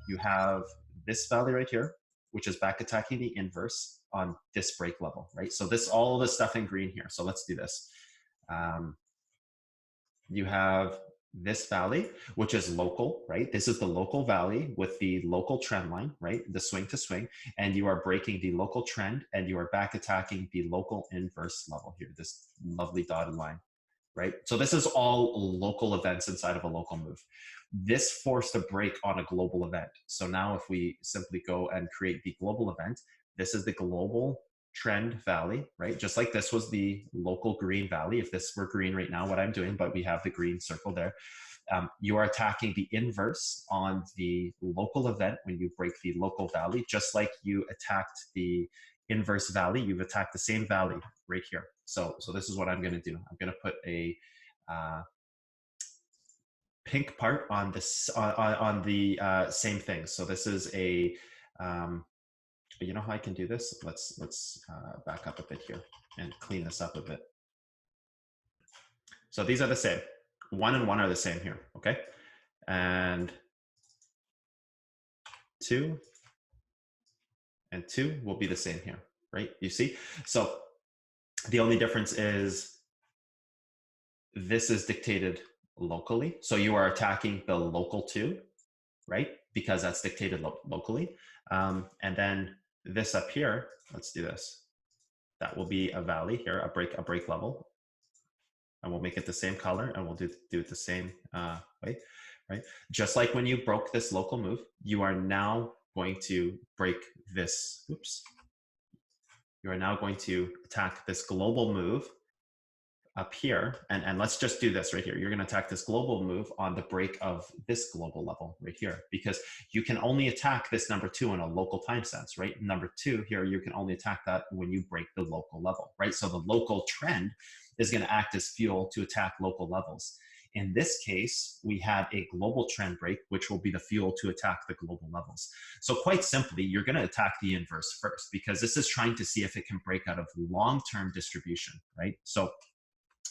you have this valley right here, which is back attacking the inverse on this break level, right? So this, all of this stuff in green here. So let's do this. You have this valley, which is local, right? This is the local valley with the local trend line, right? The swing to swing, and you are breaking the local trend and you are back attacking the local inverse level here, this lovely dotted line, right? So this is all local events inside of a local move. This forced a break on a global event. So now if we simply go and create the global event, this is the global trend valley, right? Just like this was the local green valley. If this were green right now, what I'm doing, but we have the green circle there. You are attacking the inverse on the local event when you break the local valley, just like you attacked the inverse valley, you've attacked the same valley right here. So this is what I'm going to do. I'm going to put a pink part on this on the same thing. So this is a you know how I can do this? Let's back up a bit here and clean this up a bit. So these are the same. 1 and 1 are the same here, okay? And 2 and 2 will be the same here, right? You see? So the only difference is this is dictated locally. So you are attacking the local 2, right? Because that's dictated locally. And then this up here, let's do this. That will be a valley here, a break level. And we'll make it the same color and we'll do it the same way, right? Just like when you broke this local move, you are now going to break this, oops. You are now going to attack this global move up here, and let's just do this right here. You're going to attack this global move on the break of this global level right here, because you can only attack this number 2 in a local time sense, right? Number 2 here, you can only attack that when you break the local level, right? So the local trend is going to act as fuel to attack local levels. In this case, we had a global trend break, which will be the fuel to attack the global levels. So quite simply, you're going to attack the inverse first, because this is trying to see if it can break out of long-term distribution, right? So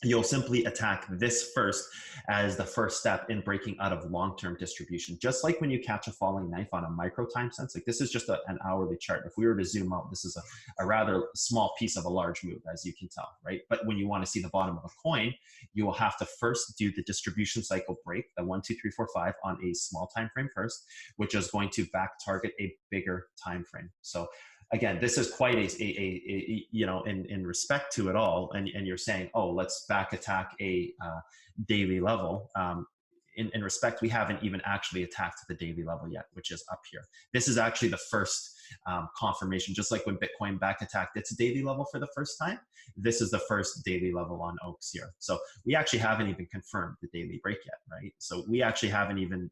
you'll simply attack this first as the first step in breaking out of long-term distribution. Just like when you catch a falling knife on a micro time sense, like this is just an hourly chart. If we were to zoom out, this is a rather small piece of a large move, as you can tell, right? But when you want to see the bottom of a coin, you will have to first do the distribution cycle break, the 1, 2, 3, 4, 5 on a small time frame first, which is going to back target a bigger time frame. So again, this is quite a you know, in respect to it all, and you're saying, oh, let's back attack a daily level. In respect, we haven't even actually attacked the daily level yet, which is up here. This is actually the first confirmation, just like when Bitcoin back attacked its daily level for the first time. This is the first daily level on Oaks here. So we actually haven't even confirmed the daily break yet, right? So we actually haven't even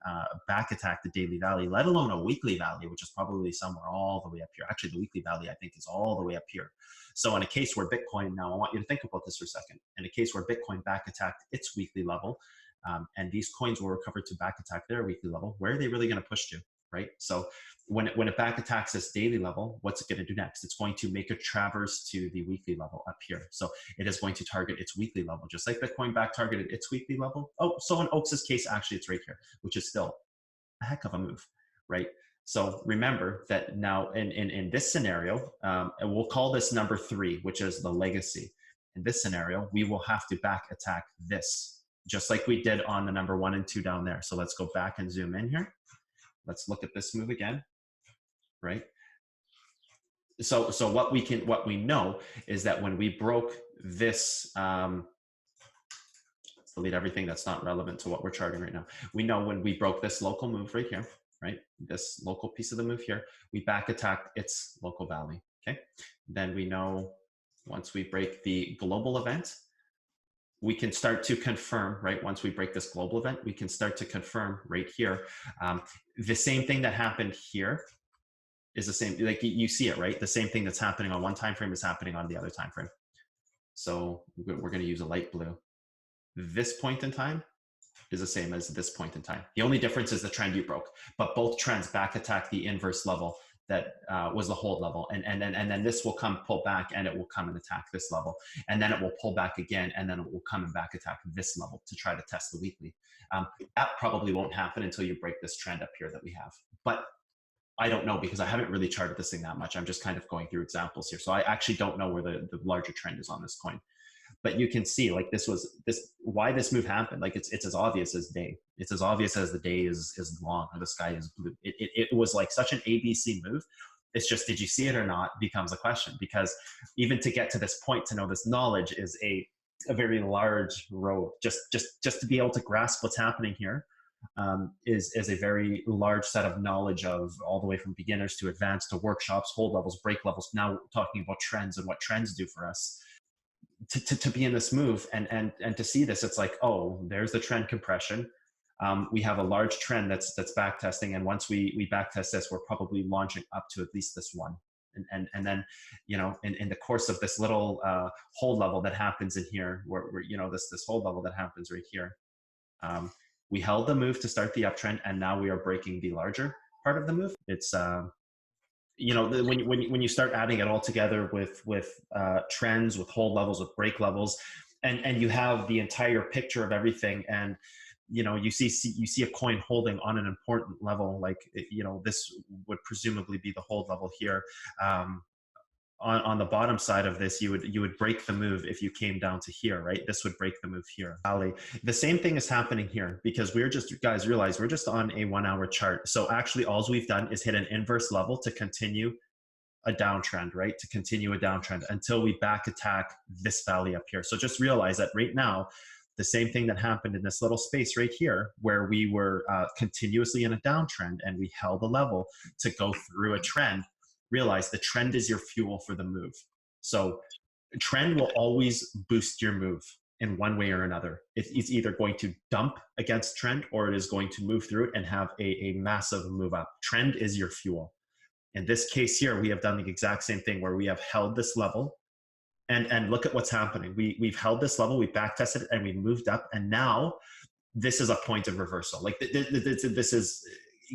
back attacked the daily valley, let alone a weekly valley, which is probably somewhere all the way up here. Actually, the weekly valley, I think, is all the way up here. So in a case where Bitcoin, now I want you to think about this for a second. In a case where Bitcoin back attacked its weekly level, and these coins will recover to back attack their weekly level, where are they really going to push to, right? So when it back attacks this daily level, what's it going to do next? It's going to make a traverse to the weekly level up here. So it is going to target its weekly level, just like Bitcoin back targeted its weekly level. Oh, so in Oaks's case, actually, it's right here, which is still a heck of a move, right? So remember that now in this scenario, and we'll call this number 3, which is the legacy. In this scenario, we will have to back attack this, just like we did on the number 1 and 2 down there. So let's go back and zoom in here. Let's look at this move again, right? So what we know is that when we broke this, let's delete everything that's not relevant to what we're charting right now. We know when we broke this local move right here, right? This local piece of the move here, we back attacked its local valley, okay? Then we know once we break the global event, we can start to confirm, right? Once we break this global event, we can start to confirm right here. The same thing that happened here is the same, like you see it, right? The same thing that's happening on one time frame is happening on the other time frame. So we're going to use a light blue. This point in time is the same as this point in time. The only difference is the trend you broke, but both trends back attack the inverse level that was the hold level, and then this will come pull back, and it will come and attack this level, and then it will pull back again, and then it will come and back attack this level to try to test the weekly. That probably won't happen until you break this trend up here that we have, but I don't know, because I haven't really charted this thing that much. I'm just kind of going through examples here, so I actually don't know where the larger trend is on this coin. But you can see, like, why this move happened. Like, it's as obvious as day. It's as obvious as the day is long or the sky is blue. It was like such an ABC move. It's just, did you see it or not, becomes a question, because even to get to this point, to know this knowledge is a very large road. Just to be able to grasp what's happening here is a very large set of knowledge, of all the way from beginners to advanced to workshops, hold levels, break levels. Now talking about trends and what trends do for us. To be in this move and to see this, it's like, oh, there's the trend compression. We have a large trend that's back testing, and once we back test this, we're probably launching up to at least this one, and then, you know, in the course of this little hold level that happens in here, where you know, this hold level that happens right here, we held the move to start the uptrend, and now we are breaking the larger part of the move. It's you know, when you start adding it all together with trends, with hold levels, with break levels, and you have the entire picture of everything, and you know, you see a coin holding on an important level, like, you know, this would presumably be the hold level here. On the bottom side of this, you would break the move if you came down to here, right? This would break the move here. The same thing is happening here, because we're just, guys, realize we're just on a 1 hour chart. So actually all we've done is hit an inverse level to continue a downtrend, right? To continue a downtrend until we back attack this valley up here. So just realize that right now, the same thing that happened in this little space right here, where we were continuously in a downtrend and we held a level to go through a trend. Realize the trend is your fuel for the move. So trend will always boost your move in one way or another. It's either going to dump against trend, or it is going to move through it and have a massive move up. Trend is your fuel. In this case here, we have done the exact same thing, where we have held this level, and look at what's happening. We've held this level, we back tested it, and we moved up, and now this is a point of reversal. Like, this is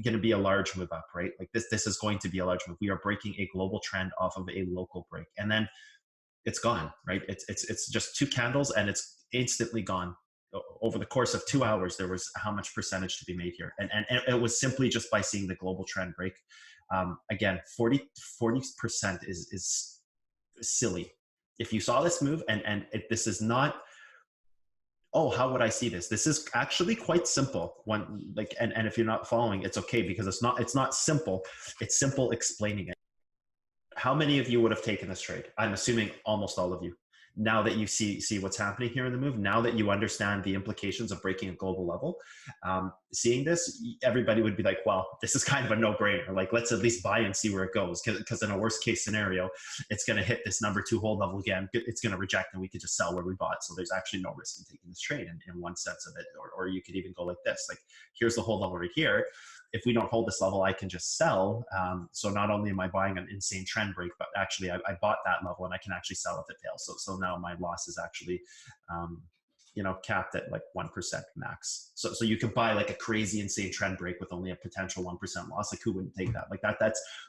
going to be a large move up, right? Like, this is going to be a large move. We are breaking a global trend off of a local break, and then it's gone, right? It's just 2 candles, and it's instantly gone. Over the course of 2 hours, there was how much percentage to be made here, and it was simply just by seeing the global trend break. Again, 40% is silly. If you saw this move, and this is not, oh, how would I see this? This is actually quite simple. And if you're not following, it's okay, because it's not simple. It's simple explaining it. How many of you would have taken this trade? I'm assuming almost all of you. Now that you see what's happening here in the move, now that you understand the implications of breaking a global level, seeing this, everybody would be like, well, this is kind of a no-brainer. Like, let's at least buy and see where it goes, because in a worst case scenario, it's going to hit this number 2 hold level again. It's going to reject, and we could just sell where we bought. So there's actually no risk in taking this trade in one sense of it. Or you could even go like this. Like, here's the hold level right here. If we don't hold this level, I can just sell. So not only am I buying an insane trend break, but actually I bought that level, and I can actually sell if it fails. So now my loss is actually, you know, capped at like 1% max. So you could buy like a crazy insane trend break with only a potential 1% loss. Like, who wouldn't take that? Like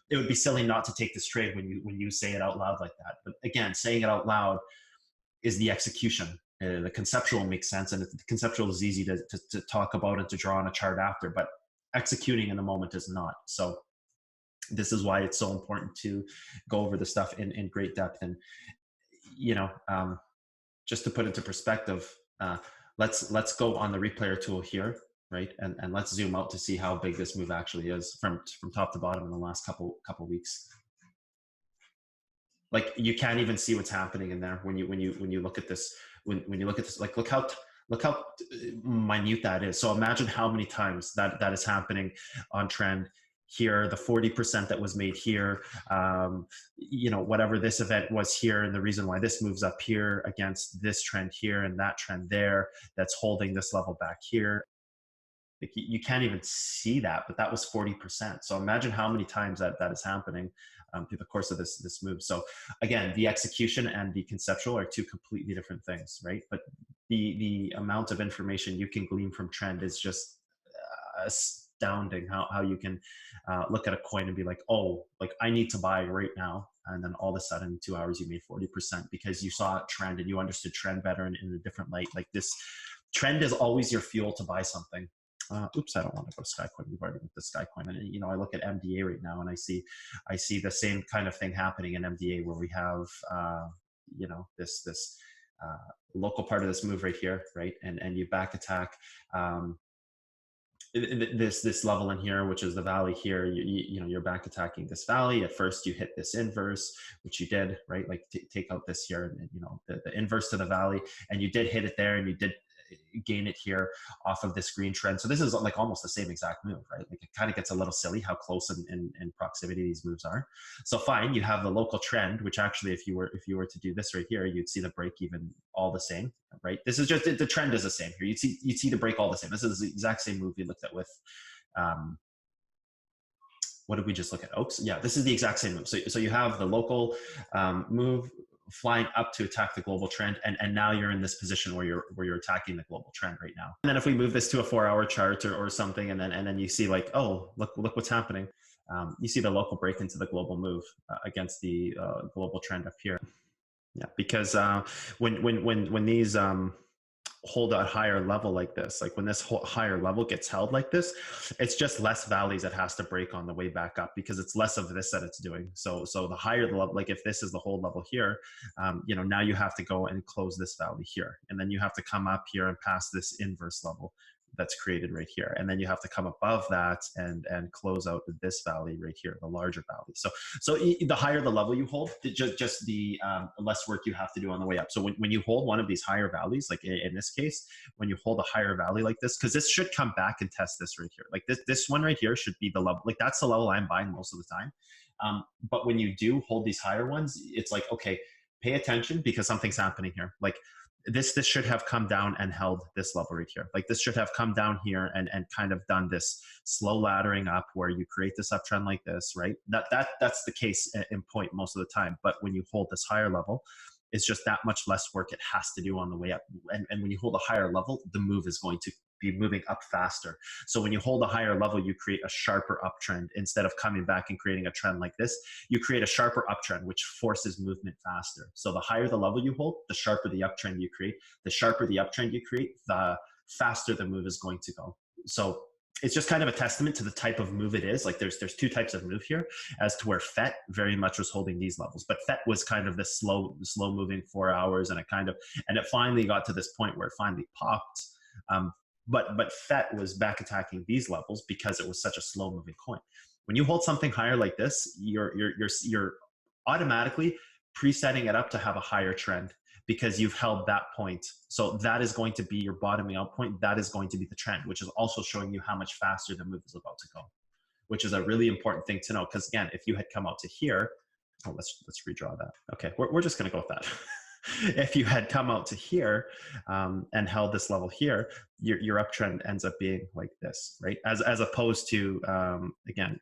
it would be silly not to take this trade when you say it out loud like that. But again, saying it out loud is the execution. The conceptual makes sense, and the conceptual is easy to talk about and to draw on a chart after, but executing in the moment is not. So this is why it's so important to go over the stuff in great depth. And, you know, just to put into perspective, let's go on the replayer tool here, right? And let's zoom out to see how big this move actually is from top to bottom in the last couple weeks. Like, you can't even see what's happening in there when you look at this. When you look at this, like, look how minute that is. So imagine how many times that is happening on trend here, the 40% that was made here, you know, whatever this event was here, and the reason why this moves up here against this trend here and that trend there that's holding this level back here. Like, you can't even see that, but that was 40%. So imagine how many times that is happening through the course of this move. So again, the execution and the conceptual are 2 completely different things, right? But the amount of information you can glean from trend is just astounding how you can look at a coin and be like, oh, like I need to buy right now. And then all of a sudden in 2 hours, you made 40% because you saw a trend and you understood trend better in a different light. Like this trend is always your fuel to buy something. Oops, I don't want to go to Skycoin. We've already looked at Skycoin. And, you know, I look at MDA right now and I see the same kind of thing happening in MDA where we have, you know, this local part of this move right here, right? And you back attack this level in here, which is the valley here. You know, you're back attacking this valley. At first you hit this inverse, which you did, right? Like take out this here, and you know, the inverse to the valley, and you did hit it there, and you did gain it here off of this green trend. So this is like almost the same exact move, right? Like it kind of gets a little silly how close in proximity these moves are. So fine, you have the local trend, which actually if you were to do this right here, you'd see the break even all the same, right? This is just the trend is the same here. You'd see the break all the same. This is the exact same move we looked at with what did we just look at? Oaks? Yeah, this is the exact same move. So you have the local move flying up to attack the global trend, and now you're in this position where you're attacking the global trend right now. And then if we move this to a 4-hour chart or something, and then you see like, oh, look what's happening. You see the local break into the global move against the global trend up here. Yeah, because when these hold a higher level like this, like when this higher level gets held like this, it's just less valleys it has to break on the way back up because it's less of this that it's doing. So the higher the level, like if this is the hold level here, you know, now you have to go and close this valley here, and then you have to come up here and pass this inverse level that's created right here, and then you have to come above that and close out this valley right here, the larger valley. So the higher the level you hold, just the less work you have to do on the way up. So when you hold one of these higher valleys, like in this case, when you hold a higher valley like this, because this should come back and test this right here, like this one right here should be the level, like that's the level I'm buying most of the time. But when you do hold these higher ones, it's like, okay, pay attention because something's happening here. Like this should have come down and held this level right here. Like this should have come down here and kind of done this slow laddering up where you create this uptrend like this, right? That's the case in point most of the time. But when you hold this higher level, it's just that much less work it has to do on the way up. And when you hold a higher level, the move is going to be moving up faster. So when you hold a higher level, you create a sharper uptrend. Instead of coming back and creating a trend like this, you create a sharper uptrend, which forces movement faster. So the higher the level you hold, the sharper the uptrend you create. The sharper the uptrend you create, the faster the move is going to go. So it's just kind of a testament to the type of move it is. Like there's two types of move here, as to where FET very much was holding these levels, but FET was kind of this slow moving 4 hours, and it finally got to this point where it finally popped. But FET was back attacking these levels because it was such a slow moving coin. When you hold something higher like this, you're automatically presetting it up to have a higher trend because you've held that point. So that is going to be your bottoming out point. That is going to be the trend, which is also showing you how much faster the move is about to go, which is a really important thing to know. Because again, if you had come out to here, let's redraw that. Okay, we're just going to go with that. If you had come out to here and held this level here, your uptrend ends up being like this, right? As opposed to, again,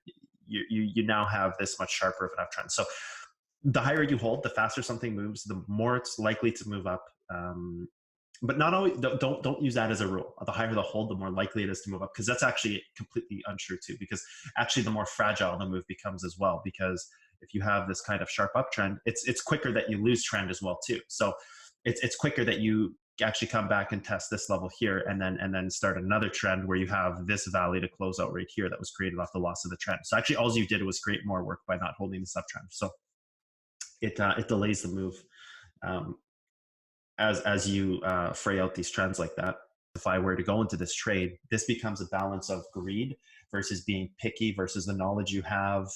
you now have this much sharper of an uptrend. So the higher you hold, the faster something moves, the more it's likely to move up. But not always, don't use that as a rule. The higher the hold, the more likely it is to move up, because that's actually completely untrue too, because actually the more fragile the move becomes as well, because if you have this kind of sharp uptrend, it's quicker that you lose trend as well too. So it's quicker that you actually come back and test this level here and then start another trend where you have this valley to close out right here that was created off the loss of the trend. So actually all you did was create more work by not holding this uptrend. So it delays the move as you fray out these trends like that. If I were to go into this trade, this becomes a balance of greed versus being picky versus the knowledge you have,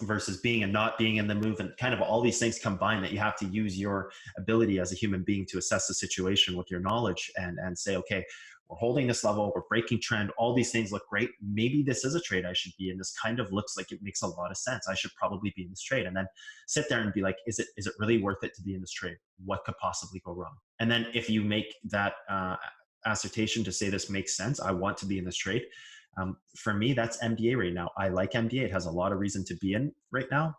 versus being and not being in the move, and kind of all these things combined that you have to use your ability as a human being to assess the situation with your knowledge and say, okay, we're holding this level, we're breaking trend, all these things look great. Maybe this is a trade I should be in. This kind of looks like it makes a lot of sense. I should probably be in this trade. And then sit there and be like, is it really worth it to be in this trade? What could possibly go wrong? And then if you make that assertion to say this makes sense, I want to be in this trade. For me, that's MDA right now. I like MDA. It has a lot of reason to be in right now.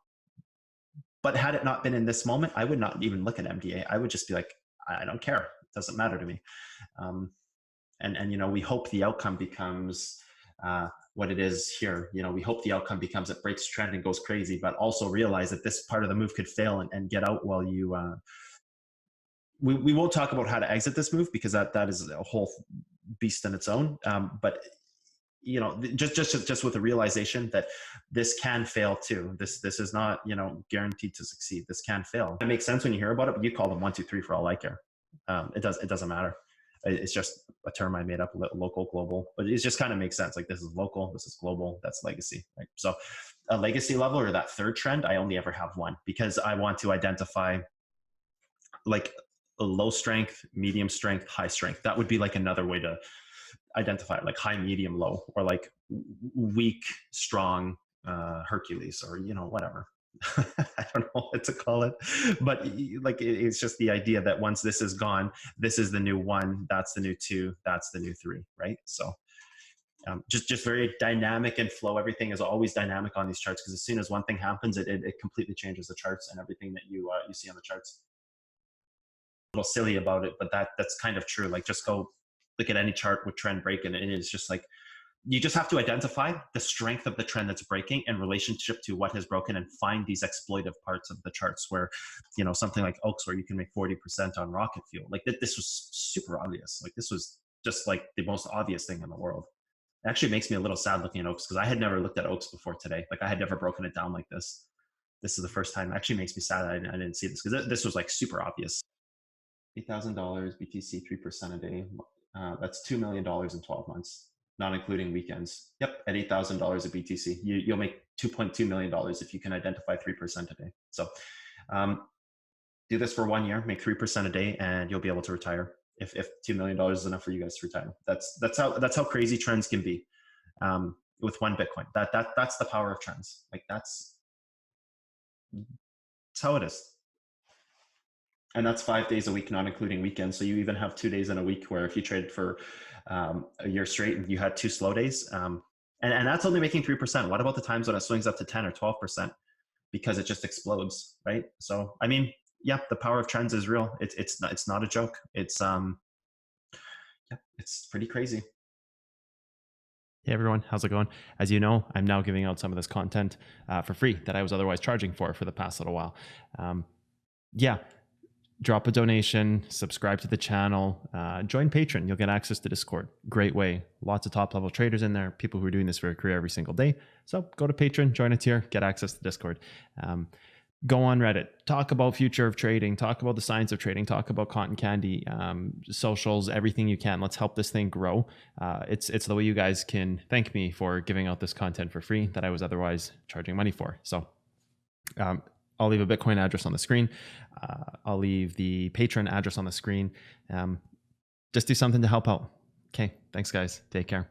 But had it not been in this moment, I would not even look at MDA. I would just be like, I don't care. It doesn't matter to me. And you know, we hope the outcome becomes what it is here. We hope the outcome becomes it breaks trend and goes crazy, but also realize that this part of the move could fail and get out while you. We won't talk about how to exit this move because that is a whole beast in its own. But just with the realization that this can fail too. This is not guaranteed to succeed. This can fail. It makes sense when you hear about it, but you call them 1, 2, 3 for all I care. It doesn't matter. It's just a term I made up, local, global, but it just kind of makes sense. Like this is local, this is global, that's legacy, right? So a legacy level or that third trend, I only ever have one because I want to identify like a low strength, medium strength, high strength. That would be like another way to identify it, like high, medium, low, or like weak, strong, Hercules, or whatever. I don't know what to call it, but like it's just the idea that once this is gone, this is the new 1, that's the new 2, that's the new 3, right? So just very dynamic and flow. Everything is always dynamic on these charts because as soon as one thing happens, it completely changes the charts and everything that you see on the charts. A little silly about it, but that's kind of true. Like just go look at any chart with trend break, and it's just like you just have to identify the strength of the trend that's breaking in relationship to what has broken and find these exploitive parts of the charts where, something like Oaks where you can make 40% on rocket fuel. Like this was super obvious. Like this was just like the most obvious thing in the world. It actually makes me a little sad looking at Oaks because I had never looked at Oaks before today. Like I had never broken it down like this. This is the first time. It actually makes me sad I didn't see this because this was like super obvious. $8,000 BTC, 3% a day. That's $2 million in 12 months. Not including weekends. Yep, at $8,000 a BTC, you'll make $2.2 million if you can identify 3% a day. So do this for 1 year, make 3% a day, and you'll be able to retire. If $2 million is enough for you guys to retire, that's how crazy trends can be with one Bitcoin. That's the power of trends. Like that's how it is. And that's 5 days a week, not including weekends. So you even have 2 days in a week where if you traded for a year straight and you had 2 slow days, and that's only making 3%. What about the times when it swings up to 10 or 12% because it just explodes, right? So, I mean, yeah, the power of trends is real. It's not a joke. It's pretty crazy. Hey everyone, how's it going? As you know, I'm now giving out some of this content for free that I was otherwise charging for the past little while. Yeah, drop a donation, subscribe to the channel, join Patreon. You'll get access to Discord. Great way. Lots of top level traders in there, people who are doing this for a career every single day. So go to Patreon, join a tier, get access to Discord. Go on Reddit, talk about future of trading, talk about the science of trading, talk about cotton candy, socials, everything you can. Let's help this thing grow. It's the way you guys can thank me for giving out this content for free that I was otherwise charging money for. So I'll leave a Bitcoin address on the screen. I'll leave the Patreon address on the screen. Just do something to help out. Okay, thanks guys. Take care.